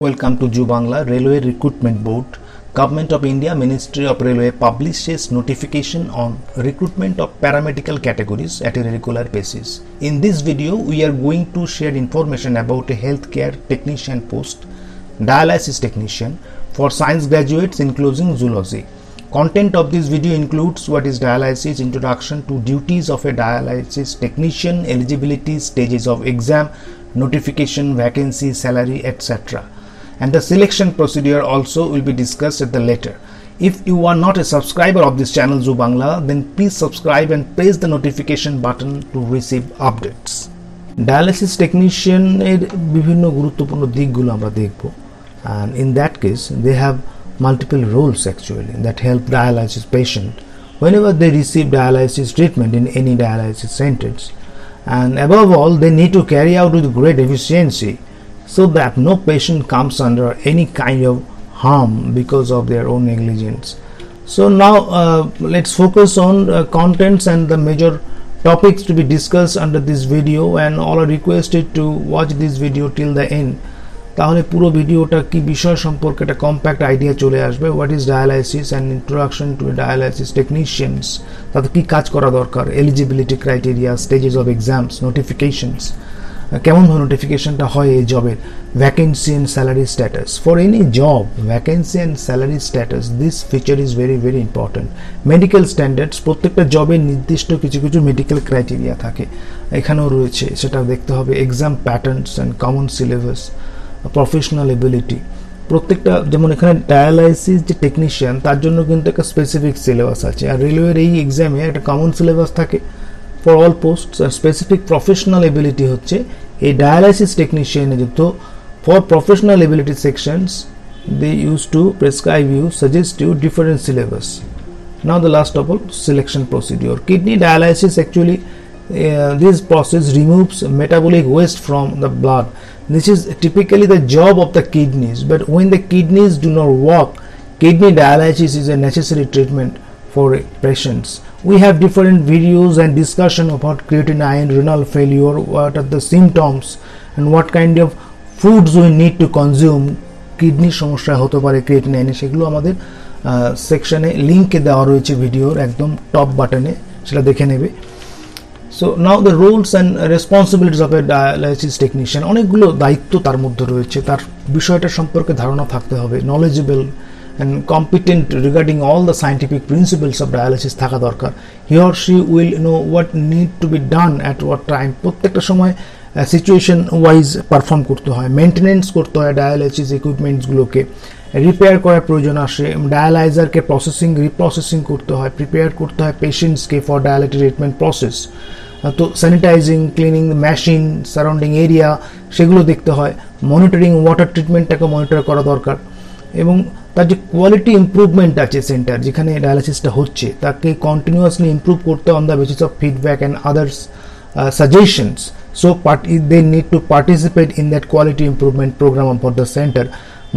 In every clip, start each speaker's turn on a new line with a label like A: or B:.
A: Welcome to Ju Bangla Railway Recruitment Board. Government of India Ministry of Railway publishes notification on recruitment of paramedical categories at a regular basis. In this video, we are going to share information about a healthcare technician post, dialysis technician for science graduates including zoology. Content of this video includes what is dialysis, introduction to duties of a dialysis technician, eligibility, stages of exam, notification, vacancy, salary, etc. And the selection procedure also will be discussed at the later. If you are not a subscriber of this channel Ju Bangla, then please subscribe and press the notification button to receive updates. Dialysis technician এর বিভিন্ন গুরুত্বপূর্ণ দিকগুলো আমরা দেখব, and in that case they have multiple roles actually that help dialysis patient whenever they receive dialysis treatment in any dialysis centers, and above all they need to carry out with great efficiency so that no patient comes under any kind of harm because of their own negligence. So now let's focus on contents and the major topics to be discussed under this video, and all are requested to watch this video till the end. তাহলে পুরো ভিডিওটা কি বিষয় সম্পর্কে একটা compact idea চলে আসবে। What is dialysis and introduction to dialysis technicians, তাতে কি কাজ করা দরকার, eligibility criteria, stages of exams, notifications, কেমন ধরনের নোটিফিকেশনটা হয় এই জবের, vacancy and salary status. For any job vacancy and salary status this feature is very very important. Medical standards, প্রত্যেকটা জবের নির্দিষ্ট কিছু কিছু মেডিকেল ক্রাইটেরিয়া থাকে, এখানেও রয়েছে, সেটা দেখতে হবে। Exam patterns and common syllabus, professional ability, প্রত্যেকটা, যেমন এখানে ডায়ালাইসিস যে টেকনিশিয়ান তার জন্য কিন্তু একটা স্পেসিফিক সিলেবাস আছে, আর রেলওয়ের এই এক্সামে একটা কমন সিলেবাস থাকে ফর অল পোস্টস। আর স্পেসিফিক প্রফেশনাল এবিলিটি হচ্ছে এই ডায়ালাইসিস টেকনিশিয়ানে যুক্ত। For professional ability sections they use to prescribe you, suggest you different syllabus. Now the last of all selection procedure. Kidney dialysis actually this process removes metabolic waste from the blood. This is typically the job of the kidneys, but when the kidneys do not work, kidney dialysis is a necessary treatment for patients. We have different videos and discussion about creatinine, renal failure, what are the symptoms and what kind of foods we need to consume. Kidney সমস্যা হতে পারে ক্রিয়েটিনাইনে, সেগুলো আমাদের সেকশনে লিংকে দেওয়া রয়েছে ভিডিওর একদম টপ বাটনে, সেটা দেখে নেবে। So now the roles and responsibilities of a dialysis technician, অনেকগুলো দায়িত্ব তার মধ্যে রয়েছে, তার বিষয়টা সম্পর্কে ধারণা থাকতে হবে, knowledgeable and competent regarding all the scientific principles of dialysis থাকা দরকার। He or she will know what need to be done at what time, প্রত্যেকটা সময় সিচুয়েশন ওয়াইজ পারফর্ম করতে হয়, মেনটেনেন্স করতে হয় ডায়ালাইসিস ইকুইপমেন্টসগুলোকে, রিপেয়ার করার প্রয়োজন আসে, ডায়ালাইজারকে প্রসেসিং রিপ্রসেসিং করতে হয়, প্রিপেয়ার করতে হয় পেশেন্টসকে ফর ডায়ালাইটিস ট্রিটমেন্ট প্রসেস। তো sanitising, cleaning machine, surrounding area, সেগুলো দেখতে হয়। মনিটরিং, ওয়াটার ট্রিটমেন্টটাকে মনিটর করা দরকার, এবং তার যে কোয়ালিটি ইম্প্রুভমেন্ট আছে সেন্টার যেখানে ডায়ালাইসিসটা হচ্ছে তাকে কন্টিনিউয়াসলি ইম্প্রুভ করতে on the basis of feedback and others suggestions. So they need to participate in that quality improvement program for the center.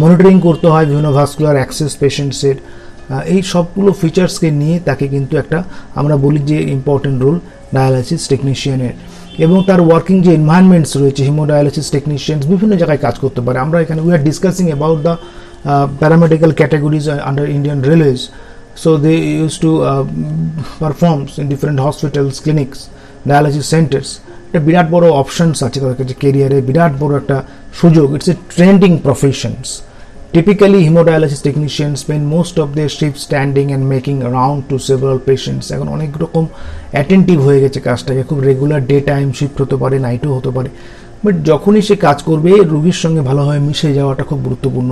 A: Monitoring করতে হয় বিভিন্ন ভাস্কুলার অ্যাক্সেস পেশেন্টসের, এই সবগুলো ফিচার্সকে নিয়ে তাকে কিন্তু একটা আমরা বলি যে ইম্পর্টেন্ট রোল ডায়ালাইসিস টেকনিশিয়ানের। এবং তার ওয়ার্কিং যে এনভায়রনমেন্টস রয়েছে, হিমোডায়ালাইসিস টেকনিশিয়ানস বিভিন্ন জায়গায় কাজ করতে পারে। আমরা এখানে we are discussing about the paramedical categories under Indian railways. So they use to performs in different hospitals, clinics, dialysis centres. একটা বিরাট বড় অপশনস আছে তাদের কাছে, কেরিয়ারে বিরাট বড় একটা সুযোগ। It's a trending professions. Typically, hemodialysis technicians spend most of their shift standing and making around to several patients. এখন অনেক রকম অ্যাটেন্টিভ হয়ে গেছে কাজটাকে, খুব রেগুলার ডে টাইম শিফট হতে পারে, নাইটও হতে পারে, বাট যখনই সে কাজ করবে রোগীর সঙ্গে ভালোভাবে মিশে যাওয়াটা খুব গুরুত্বপূর্ণ।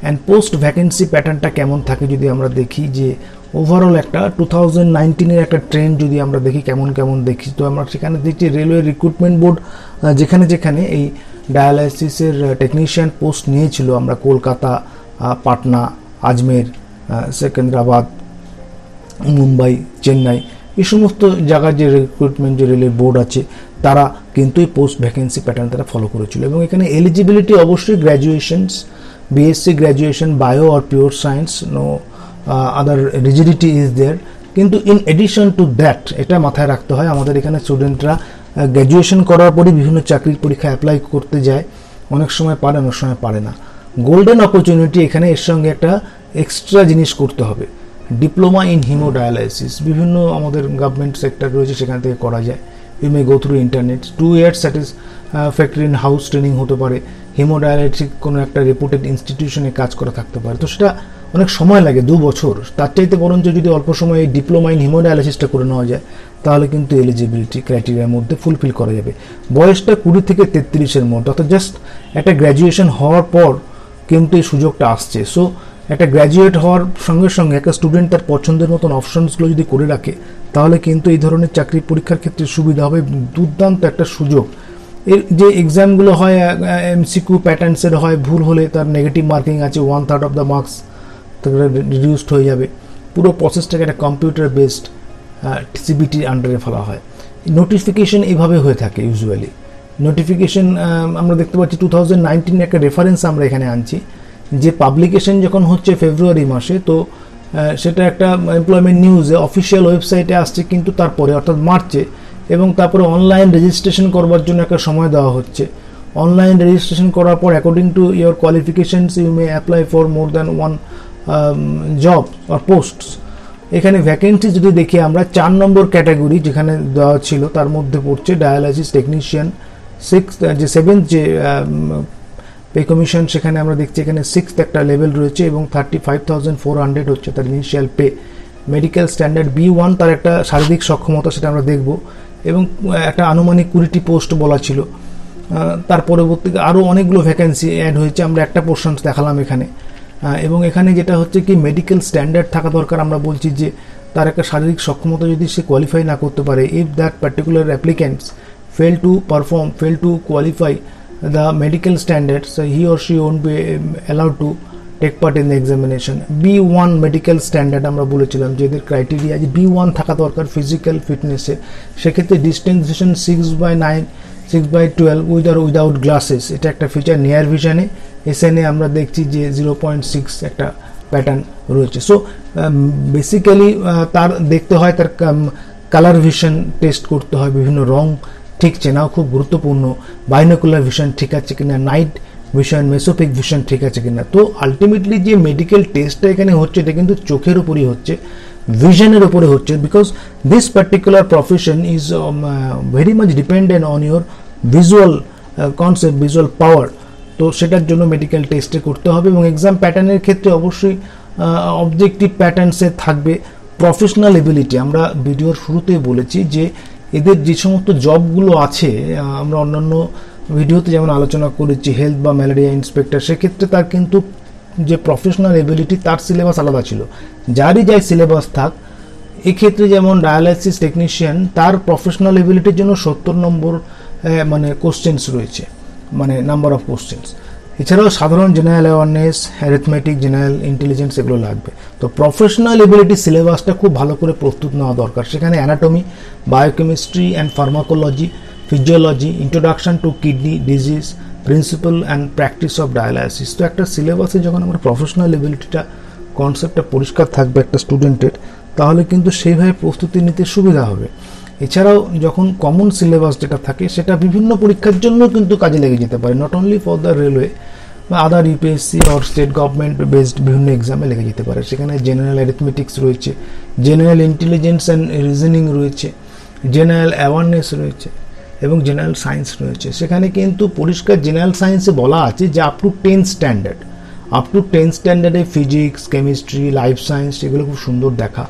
A: অ্যান্ড পোস্ট ভ্যাকেন্সি প্যাটার্নটা কেমন থাকে যদি আমরা দেখি, যে ওভারঅল একটা 2019-এর একটা ট্রেন্ড যদি আমরা দেখি কেমন কেমন দেখি, তো আমরা সেখানে দেখছি রেলওয়ে রিক্রুটমেন্ট বোর্ড যেখানে যেখানে এই ডায়ালাইসিসের টেকনিশিয়ান পোস্ট নিয়েছিল, আমরা কলকাতা, পাটনা, আজমের, সেকেন্দ্রাবাদ, মুম্বাই, চেন্নাই, এই সমস্ত জায়গার যে রিক্রুটমেন্ট যে রেলের বোর্ড আছে তারা কিন্তু এই পোস্ট ভ্যাকেন্সি প্যাটার্ন তারা ফলো করেছিল। এবং এখানে এলিজিবিলিটি অবশ্যই গ্র্যাজুয়েশনস, বিএসসি গ্র্যাজুয়েশন, বায়ো আর pure science, no other rigidity is there. কিন্তু ইন এডিশন টু দ্যাট এটা মাথায় রাখতে হয়, আমাদের এখানে স্টুডেন্টরা গ্র্যাজুয়েশন করার পরই বিভিন্ন চাকরির পরীক্ষা অ্যাপ্লাই করতে যায়, অনেক সময় পারে, অনেক সময় পারে না। গোল্ডেন অপরচুনিটি এখানে এর সঙ্গে একটা এক্সট্রা জিনিস করতে হবে, ডিপ্লোমা ইন হিমোডায়ালাইসিস। বিভিন্ন আমাদের গভর্নমেন্ট সেক্টর রয়েছে, সেখান থেকে করা যায়। You may go through internet, 2 years satisfactory in house training হতে পারে, হিমোডায়ালাইটিক কোনো একটা রেপুটেড ইনস্টিটিউশনে কাজ করা থাকতে পারে। তো সেটা অনেক সময় লাগে, 2 বছর। তার চাইতে বরঞ্চ যদি অল্প সময়ে ডিপ্লোমা ইন হিমোডায়ালাইসিসটা করে নেওয়া যায় তাহলে কিন্তু এলিজিবিলিটি ক্রাইটেরিয়ার মধ্যে ফুলফিল করা যাবে। বয়সটা 20 থেকে 33-এর মধ্যে, অর্থাৎ জাস্ট একটা গ্র্যাজুয়েশন হওয়ার পর কিন্তু এই সুযোগটা আসছে। সো একটা গ্র্যাজুয়েট হওয়ার সঙ্গে সঙ্গে একটা স্টুডেন্ট তার পছন্দের মতন অপশনসগুলো যদি করে রাখে তাহলে কিন্তু এই ধরনের চাকরি পরীক্ষার ক্ষেত্রে সুবিধা হবে। দুর্দান্ত একটা সুযোগ। এর যে এক্সামগুলো হয় এমসিকিউ প্যাটার্নসের হয়, ভুল হলে তার নেগেটিভ মার্কিং আছে, 1/3 অফ দ্য মার্কস রিডিউসড হয়ে যাবে। পুরো প্রসেসটাকে একটা কম্পিউটার বেসড সিবিটির আন্ডারে ফেলা হয়। নোটিফিকেশন এইভাবে হয়ে থাকে ইউজুয়ালি। নোটিফিকেশন আমরা দেখতে পাচ্ছি 2019 একটা রেফারেন্স আমরা এখানে আনছি, যে পাবলিকেশন যখন হচ্ছে ফেব্রুয়ারি মাসে, তো সেটা একটা এমপ্লয়মেন্ট নিউজে অফিসিয়াল ওয়েবসাইটে আসছে কিন্তু তারপরে অর্থাৎ মার্চে, এবং তারপরে অনলাইন রেজিস্ট্রেশন করবার জন্য একটা সময় দেওয়া হচ্ছে। অনলাইন রেজিস্ট্রেশন করার পর according to your qualifications you may apply for more than 1 job আর পোস্টস। এখানে ভ্যাকেন্সি যদি দেখি আমরা 4 নম্বর ক্যাটাগরি যেখানে দেওয়া ছিল তার মধ্যে পড়ছে ডায়ালাইসিস টেকনিশিয়ান। 7th যে পে কমিশন, সেখানে আমরা দেখছি এখানে 6th একটা লেভেল রয়েছে এবং 35,400 হচ্ছে তার initial pay. Medical standard B1, তার একটা শারীরিক সক্ষমতা, সেটা আমরা দেখব। এবং একটা আনুমানিক 20টি পোস্ট বলা ছিল। তার পরবর্তীতে আরও অনেকগুলো ভ্যাকেন্সি অ্যাড হয়েছে, আমরা একটা পোর্শন দেখালাম এখানে। এবং এখানে যেটা হচ্ছে কি মেডিকেল স্ট্যান্ডার্ড থাকা দরকার। আমরা বলছি যে তার একটা শারীরিক সক্ষমতা যদি সে কোয়ালিফাই না করতে পারে, if that particular applicants fail to qualify the medical standards, he or she won't be allowed to take part in the examination. B1 medical standard আমরা বলেছিলাম যে এদের ক্রাইটেরিয়া যে B1 থাকা দরকার ফিজিক্যাল ফিটনেসে। সেক্ষেত্রে distance vision 6/9, 6/12 with or without glasses, এটা একটা ফিচার। নিয়ার ভিশনে SNA আমরা দেখছি যে 0.6 একটা প্যাটার্ন রয়েছে। সো বেসিক্যালি তার দেখতে হয় তার কালার ভিশন টেস্ট করতে হয়, বিভিন্ন রং ঠিক চেনাও খুব গুরুত্বপূর্ণ, বাইনোকুলার ভিশন ঠিক আছে কিনা, নাইট ভিশন, মেসোপিক ভিশন ঠিক আছে কিনা। তো আলটিমেটলি যে মেডিকেল টেস্টটা এখানে হচ্ছে এটা কিন্তু চোখের উপরই হচ্ছে, ভিশনের উপরে হচ্ছে, because this particular profession is very much dependent on your visual concept, visual power. তো সেটার জন্য মেডিকেল টেস্টে করতে হবে। এবং এক্সাম প্যাটার্নের ক্ষেত্রে অবশ্যই অবজেক্টিভ প্যাটার্নসে থাকবে। প্রফেশনাল এবিলিটি আমরা ভিডিওর শুরুতেই বলেছি যে এদের যে সমস্ত জবগুলো আছে, আমরা অন্যান্য ভিডিওতে যেমন আলোচনা করেছি হেলথ বা ম্যালেরিয়া ইন্সপেক্টর, সেক্ষেত্রে তার কিন্তু যে প্রফেশনাল এবিলিটি তার সিলেবাস আলাদা ছিল। যারই যাই সিলেবাস থাক, এক্ষেত্রে যেমন ডায়ালাইসিস টেকনিশিয়ান তার প্রফেশনাল এবিলিটির জন্য 70 নম্বর মানে কোশ্চেন্স রয়েছে, মানে নাম্বার অফ কোশ্চেন্স। এছাড়াও সাধারণ general awareness, arithmetic, general intelligence এগুলো লাগবে। তো প্রফেশনাল এবিলিটি সিলেবাসটা খুব ভালো করে প্রস্তুত নেওয়া দরকার। সেখানে anatomy, biochemistry and pharmacology, physiology, introduction to kidney disease, principal and practice of dialysis. তো একটা সিলেবাসে যখন আমরা প্রফেশনাল এবিলিটিটা কনসেপ্টটা পরিষ্কার থাকবে একটা স্টুডেন্টের, তাহলে কিন্তু সেইভাবে প্রস্তুতি নিতে সুবিধা হবে। এছাড়াও যখন কমন সিলেবাস যেটা থাকে সেটা বিভিন্ন পরীক্ষার জন্য কিন্তু কাজে লেগে যেতে পারে, not only for the railway বা other UPSC or state government based বিভিন্ন এক্সামে লেগে যেতে পারে। সেখানে জেনারেল অ্যারিথমেটিক্স রয়েছে, জেনারেল ইন্টেলিজেন্স অ্যান্ড রিজনিং রয়েছে, জেনারেল অ্যাওয়ারনেস রয়েছে এবং জেনারেল সায়েন্স রয়েছে। সেখানে কিন্তু পরিষ্কার জেনারেল সায়েন্সে বলা আছে যে আপ টু 10 স্ট্যান্ডার্ডে ফিজিক্স, কেমিস্ট্রি, লাইফ সায়েন্স এগুলো খুব সুন্দর দেখা।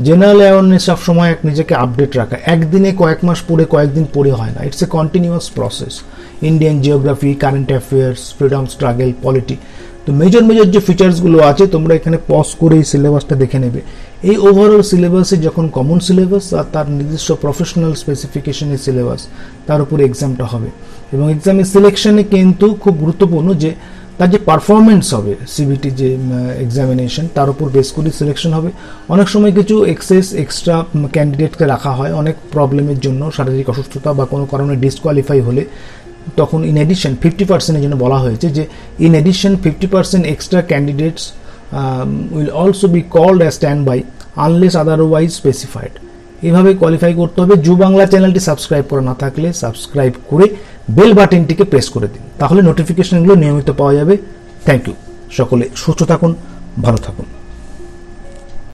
A: জেনারেল অ্যাওয়ারনেস সবসময় নিজেকে আপডেট রাখা, একদিনে কয়েক মাস পড়ে কয়েকদিন পড়ে হয় না, it's a continuous process. Indian geography, current affairs, freedom struggle, polity. তো মেজর যে ফিচার্সগুলো আছে তোমরা এখানে পজ করে এই সিলেবাসটা দেখে নেবে। এই ওভারঅল সিলেবাসে যখন কমন সিলেবাস আর তার নিজস্ব প্রফেশনাল স্পেসিফিকেশনের সিলেবাস, তার উপরে এক্সামটা হবে। এবং এক্সামের সিলেকশনে কিন্তু খুব গুরুত্বপূর্ণ যে তার যে পারফরমেন্স হবে, সিবিটি যে এক্সামিনেশন তার উপর বেস করে সিলেকশন হবে। অনেক সময় কিছু এক্সট্রা ক্যান্ডিডেটকে রাখা হয় অনেক প্রবলেমের জন্য, শারীরিক অসুস্থতা বা কোনো কারণে ডিসকোয়ালিফাই হলে, তখন ইন এডিশন 50%-এর জন্য বলা হয়েছে যে in addition 50% extra candidates will also be called as standby unless otherwise specified. এইভাবে কোয়ালিফাই করতে হবে। জু বাংলা চ্যানেলটি সাবস্ক্রাইব করা না থাকলে সাবস্ক্রাইব করে বেল বাটনটিকে প্রেস করে দিন, তাহলে নোটিফিকেশনগুলো নিয়মিত পাওয়া যাবে থ্যাংক ইউ। সকলে সুস্থ থাকুন, ভালো থাকুন।